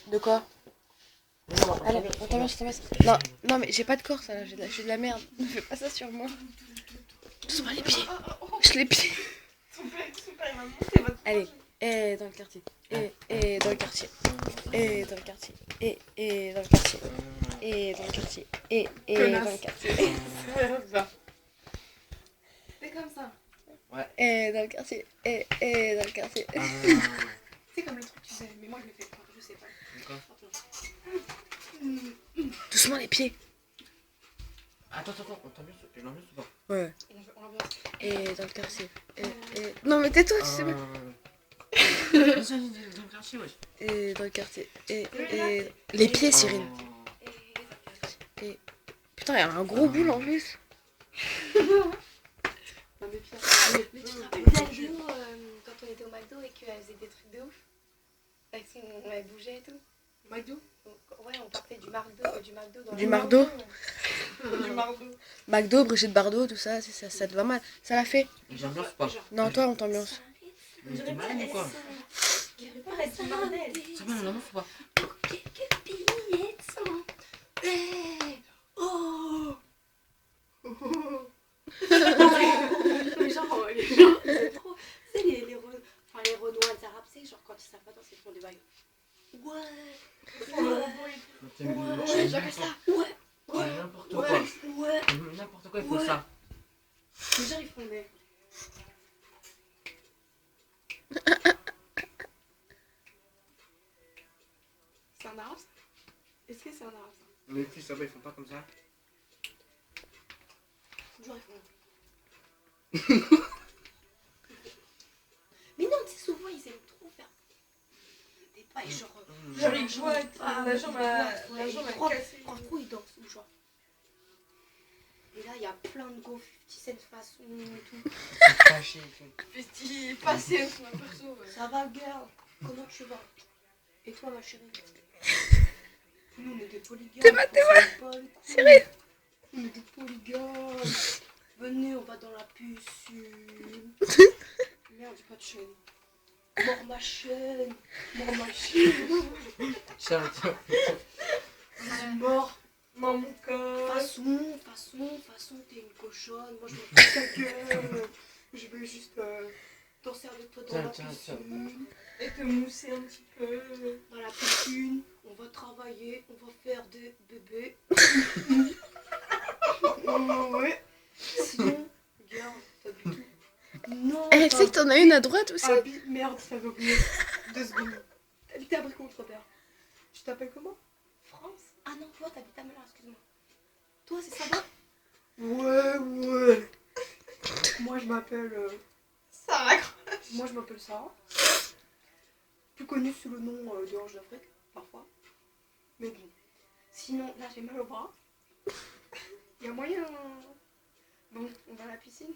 De quoi? Allez, on t'ambiance. Non, non, mais j'ai pas de corse là, j'ai de la merde. Ne fais pas ça sur moi. Doucement les pieds. Je les pieds. Allez, dans le quartier. Dans le quartier. Dans le quartier. Dans le quartier. Dans le quartier. Dans le quartier. C'est comme ça. Ouais. Dans le quartier. Dans le quartier. C'est comme le truc tu sais, mais moi je le fais pas, je sais pas. D'accord. Doucement les pieds. Attends, on t'ambiance ou pas? Ouais. On l'ambiance. Dans le quartier. Non mais tais-toi, tu sais pas. Dans le quartier, wesh. Dans le quartier. Les pieds, Cyrine. Putain, il y a un gros boule en plus. Non mais pire. Mais tu te rappelles la vidéo quand on était au McDo et qu'elle faisait des trucs de ouf? Avec son... Elle bougeait et tout. McDo? Ouais, on partait du McDo dans Du McDo? Du McDo. McDo, Brigitte Bardot, tout ça, ça te va mal. Ça l'a fait? J'ambiance ou pas? Non, toi, on t'ambiance. Mais t'es malade ou quoi? Ça va, on ambiance ou pas? Mais genre, les gens, c'est trop. Tu sais, les Renois arabes, c'est genre quand ils savent pas danser, ils font des bails. J'appelle ça. N'importe quoi. N'importe quoi, il faut ça. Les gens, ils font des. C'est un arabe ça? Est-ce que c'est un arabe ça? Les filles, ça va, ils font pas comme ça. Toujours ils font. Mais non, tu sais, souvent ils aiment trop faire des bails genre. Genre ils boitent, la jambe a cassé. En gros, ils dansent ou genre. Et là, il y a plein de go 50 Cent façon et tout. C'est fâché et tout. Petit passé sur un perso. Ça va, girl? Comment tu vas? Et toi, ma chérie? Nous, on est des polygames. T'es pas Cyril. On est des polygames. Venez, on va dans la piscine. Merde, j'ai pas de chaîne. Mors ma chaîne. Tiens. Mort. Mon corps. Façon, t'es une cochonne. Moi, je m'en fous ta gueule. Je veux juste danser avec toi dans la piscine. Et te mousser un petit peu. Dans la piscine, on va travailler, on va faire des bébés. Ouais. Sinon, regarde, t'as bu tout. Non. Tu sais que t'en as une à droite aussi? Merde, ça va oublier. 2 secondes. T'habites à Bricontre, père. Tu t'appelles comment? France? Ah non, toi, t'habites à Melun, excuse-moi. Toi, c'est ça va? Ouais. Moi, je m'appelle. Ça Moi, je m'appelle Sarah. Plus connue sous le nom de Ange d'Afrique, parfois. Mais bon. Sinon, là, j'ai mal au bras. Il y a moyen. Bon, on va à la piscine.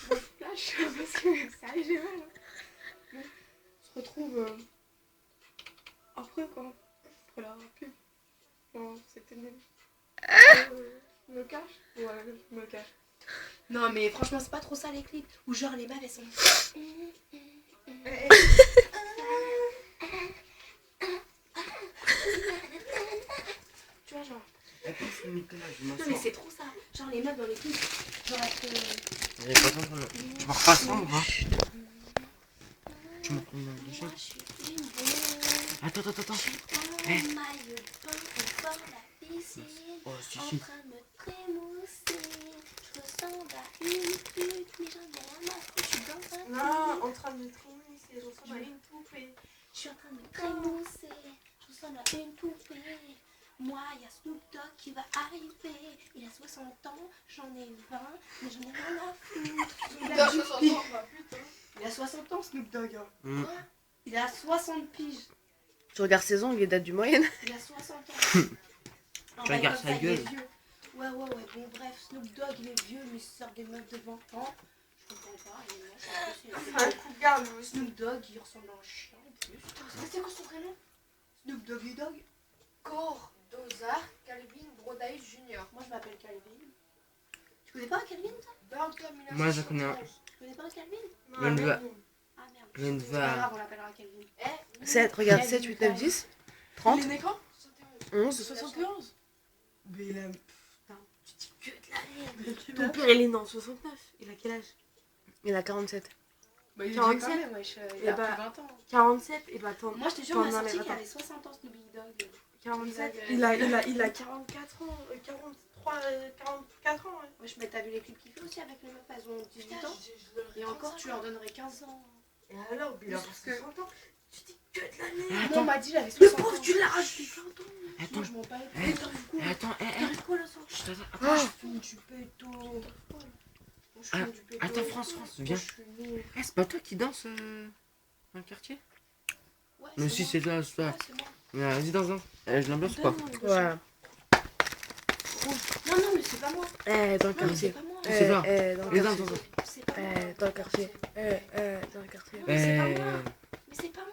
Bon, je lâche parce que ça y est, j'ai mal. Bon, on se retrouve après quoi. Après la pub. Non, c'était nul. Je me cache? Ouais, je me cache. Non, mais franchement, c'est pas trop ça les clips. Où genre les meufs elles sont. Tu vois, genre. Non, mais c'est trop ça. Genre les meufs dans les clips. Genre elles font. J'avais pas besoin de... Tu m'en refasses ça ou pas? Tu m'en prends une chaîne? Attends. Oh, si. En train de me trémousser. Je ressemble à une pute, mais j'en ai rien à foutre. Je suis dans un Non, en train de me trémousser, je ressemble à une poupée. Je suis en train de me trémousser. Je ressemble à une poupée. Moi, il y a Snoop Dogg qui va arriver. Il a 60 ans, j'en ai 20, mais j'en ai rien à foutre. Il a 60 ans, Snoop Dogg. Quoi? Il a 60 piges. Tu regardes ses ongles, il date du Moyen. Il a 60 ans. Tu regardes sa gueule. Ouais, bon bref, Snoop Dogg il est vieux, mais il sort des meufs de 20 ans. Je comprends pas, il est moche. Un coup de garde aussi. Snoop Dogg il ressemble à un chien en plus. C'est quoi son prénom? Snoop Doggy Dogg. Cordozar Calvin Brodaïs Jr. Moi je m'appelle Calvin. Tu connais pas Calvin toi? Moi, je connais un. Tu connais pas Calvin? Même le- Ah merde. Je ne C'est pas vais. grave, on l'appellera Kelvin. 7, regarde, 7, 8, 9, 10, 30, Il est né quand 11. 71. Mais il a. Putain, tu dis que de la merde. Ton père, il est né en 69. Il a quel âge? Il a 47. Bah, il est 47. quand même, wesh. Il Eh a bah, plus 20 ans. 47, et bah attends. Moi, je te jure, t'en on m'a sorti enlèves, qu'il attends. avait 60 ans, Snoopy Dogg. 47, Il il a 44 ans, 43, 44 ans. Ouais. Moi, je t'as vu les clips qu'il fait aussi avec les meufs, elles ont 18 ans. Et encore, tu leur donnerais 15 ans. Et alors, il a Parce que- 60 ans. Tu dis que de la merde. Moi, on Attends, m'a dit j'avais Le 60 ans. pauvre, tu l'as rajouté 20 ans. Moi, attends, je m'en bats les Eh, couilles. T'arrives quoi attends, T'arrives quoi là, ça Chut, attends, Ah. Je fume du péto. Moi, je fume du péto. attends, France, Moi, viens. je suis nulle. Eh, c'est pas toi qui danse dans le quartier? Ouais, Mais si, moi. c'est toi, c'est toi. Ouais, c'est moi. Vas-y, danse. Je l'ambiance ou pas? Donne-moi le gauche. Voilà. Non, non, mais c'est pas moi. Dans le Non, mais c'est quartier. pas moi. C'est pas. Dans Les le danses, quartier. danse. C'est pas moi. Dans le quartier. Dans le quartier. Non, mais c'est pas moi. Mais c'est pas moi.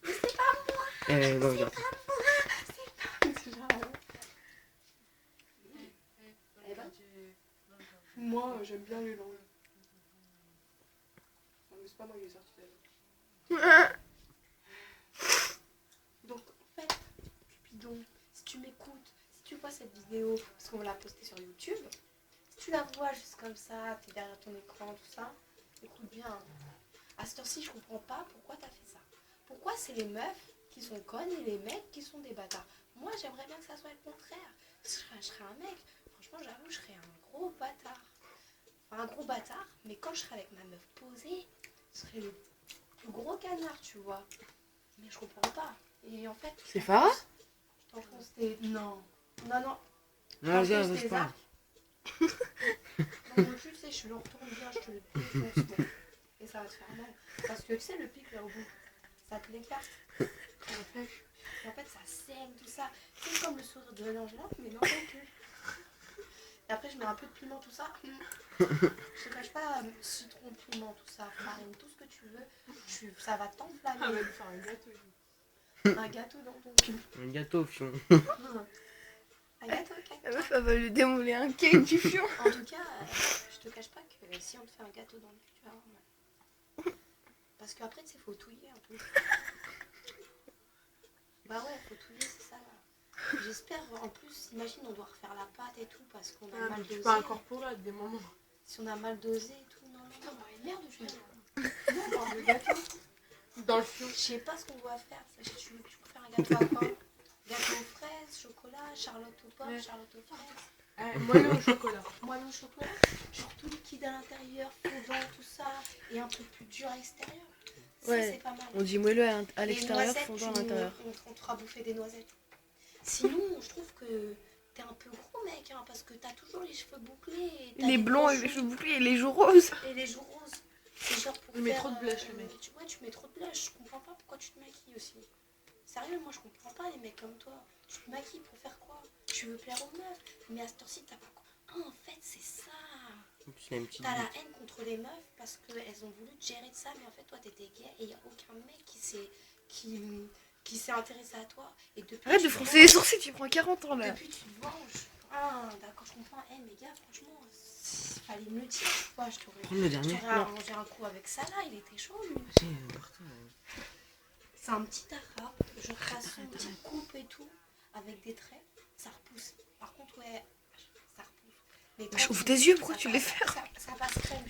Mais c'est pas Non, regarde. Eh ben, Moi, j'aime bien les langues. Non, mais c'est pas moi qui ai sorti la langue. donc, en fait, Cupidon, si tu m'écoutes, si tu vois cette vidéo, parce qu'on va la poster sur YouTube, si tu la vois juste comme ça, t'es derrière ton écran, tout ça, écoute bien. À cette heure-ci, je comprends pas pourquoi t'as fait ça. Pourquoi c'est les meufs qui sont connes et les mecs qui sont des bâtards. Moi, j'aimerais bien que ça soit le contraire. Je serais un mec, franchement, j'avoue, je serais un gros bâtard. Enfin, un gros bâtard, mais quand je serais avec ma meuf posée, je serais le plus gros canard, tu vois. Mais je comprends pas. Et en fait... C'est Farah? Je t'enfonce tes... Non. Non, non. Vas-y, T'enfonces vas-y, tes pas. arcs. Non, moi, tu sais, je le retourne bien, je te le défonce. Bon. Et ça va te faire mal. Parce que tu sais, le pic, là, au bout, ça te l'écarte. Et en fait, ça saigne, tout ça. C'est comme le sourire de l'Angela, mais non, non plus. Et après, je mets un peu de piment, tout ça. Je te cache pas, citron, piment, tout ça, farine, tout ce que tu veux. Ça va Ah, t'enflammer. va lui faire un gâteau. Un gâteau dans ton cul. Un gâteau, fion. Un gâteau, La caca. meuf, elle va lui démolir un cake du fion. En tout cas, je te cache pas que si on te fait un gâteau dans le cul, tu vas avoir mal. Parce qu'après, tu sais, faut touiller un peu. Bah ouais, faut touiller, c'est ça là. J'espère, en plus, imagine, on doit refaire la pâte et tout parce qu'on a mal Tu dosé. peux incorporer à des moments. Si on a mal dosé et tout, non, non, non. Merde, je Dans le gâteau. Dans le fion. Je sais pas ce qu'on doit faire. Tu veux faire un gâteau à quoi? Gâteau aux fraises, chocolat, charlotte aux pommes, Ouais. charlotte aux fraises. Moelleux au chocolat. Moelleux au chocolat, genre tout liquide à l'intérieur, fondant, tout ça, et un peu plus dur à l'extérieur. Ça, Ouais. c'est pas mal. On dit moelleux à Les l'extérieur, noisettes, fondant à l'intérieur. on te fera bouffer des noisettes. Sinon, je trouve que t'es un peu gros mec, hein, parce que t'as toujours les cheveux bouclés. Et t'as Les des blonds gros et les cheveux cheveux bouclés et les joues roses. et les joues roses. C'est genre pour Il met faire, trop de blush, le mec. Ouais, tu mets trop de blush. Je comprends pas pourquoi tu te maquilles aussi. Sérieux, moi je comprends pas les mecs comme toi. Tu te maquilles pour faire quoi? Tu veux plaire aux meufs, mais à cette heure-ci t'as pas quoi. Ah, en fait, c'est ça. En plus, il a une petite T'as la bite. haine contre les meufs parce qu'elles ont voulu te gérer de ça, mais en fait, toi t'étais gay et il n'y a aucun mec qui s'est intéressé à toi. Et depuis, Arrête tu de te froncer les venges. sourcils, tu prends 40 ans là. Depuis, tu te venges. Ah, d'accord, je comprends. Eh, mais gars, franchement, fallait me le dire. Quoi, je t'aurais Prends le dernier. arrangé un coup avec ça là, il était chaud lui. Vas-y, partout. C'est un petit arabe, genre façon petite coupe et tout, avec des traits, ça repousse. Par contre, ouais, ça repousse. Mais Je quand ouvre tu- tes yeux, pourquoi ça tu passe- les fermes? ça passe crème.